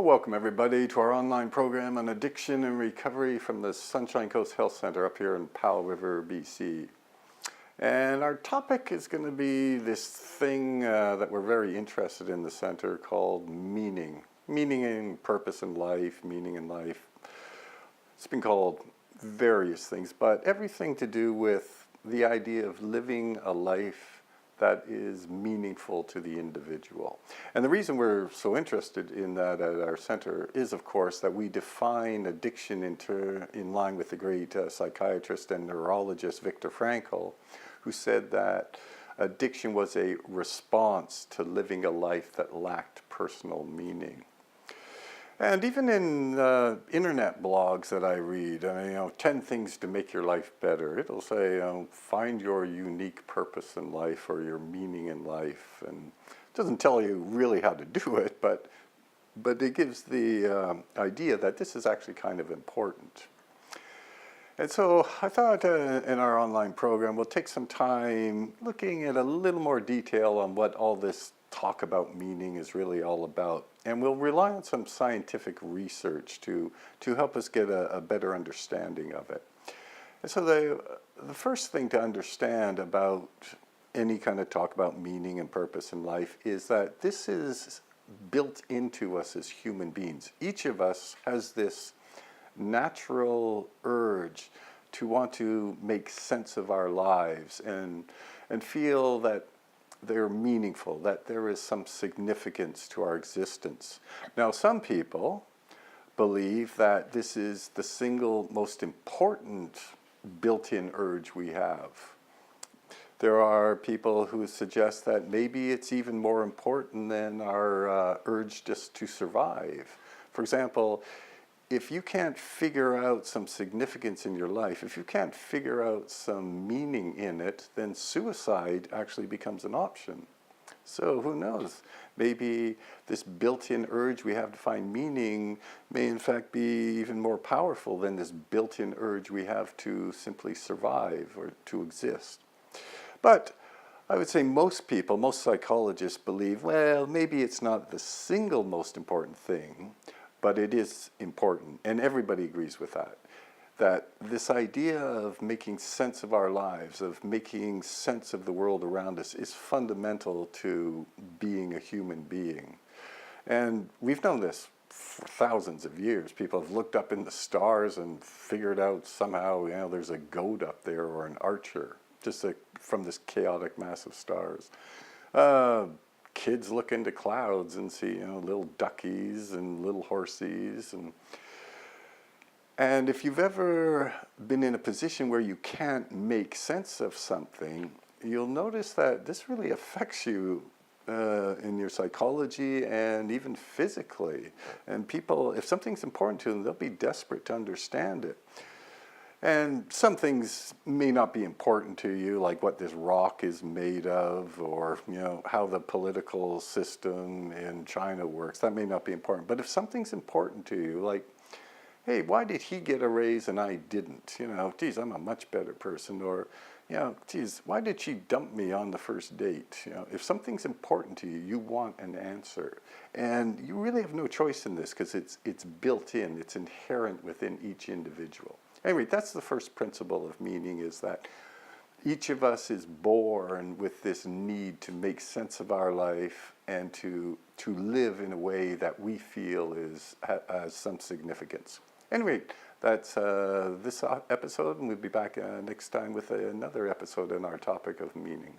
Well, welcome everybody to our online program on addiction and recovery from the Sunshine Coast Health Center up here in Powell River, BC. And our topic is going to be this thing that we're very interested in the center called meaning. Meaning and purpose in life, meaning in life. It's been called various things, but everything to do with the idea of living a life that is meaningful to the individual. And the reason we're so interested in that at our center is, of course, that we define addiction in line with the great psychiatrist and neurologist Viktor Frankl, who said that addiction was a response to living a life that lacked personal meaning. And even in internet blogs that I read, 10 things to make your life better, it'll say, find your unique purpose in life or your meaning in life. And it doesn't tell you really how to do it, but it gives the idea that this is actually kind of important. And so I thought in our online program, we'll take some time looking at a little more detail on what all this talk about meaning is really all about. And we'll rely on some scientific research to help us get a better understanding of it. And so the first thing to understand about any kind of talk about meaning and purpose in life is that this is built into us as human beings. Each of us has this natural urge to want to make sense of our lives and feel that they're meaningful, that there is some significance to our existence. Now, some people believe that this is the single most important built-in urge we have. There are people who suggest that maybe it's even more important than our urge just to survive. For example, if you can't figure out some significance in your life, if you can't figure out some meaning in it, then suicide actually becomes an option. So who knows? Maybe this built-in urge we have to find meaning may in fact be even more powerful than this built-in urge we have to simply survive or to exist. But I would say most people, most psychologists believe, well, maybe it's not the single most important thing, but it is important, and everybody agrees with that. That this idea of making sense of our lives, of making sense of the world around us, is fundamental to being a human being. And we've known this for thousands of years. People have looked up in the stars and figured out somehow, there's a goat up there or an archer, just from this chaotic mass of stars. Kids look into clouds and see, little duckies and little horsies. And if you've ever been in a position where you can't make sense of something, you'll notice that this really affects you in your psychology and even physically. And people, if something's important to them, they'll be desperate to understand it. And some things may not be important to you, like what this rock is made of, or how the political system in China works. That may not be important. But if something's important to you, like, hey, why did he get a raise and I didn't? Geez, I'm a much better person. Or, geez, why did she dump me on the first date? If something's important to you, you want an answer. And you really have no choice in this because it's built in, it's inherent within each individual. Anyway, that's the first principle of meaning, is that each of us is born with this need to make sense of our life and to live in a way that we feel has some significance. Anyway, that's this episode, and we'll be back next time with another episode on our topic of meaning.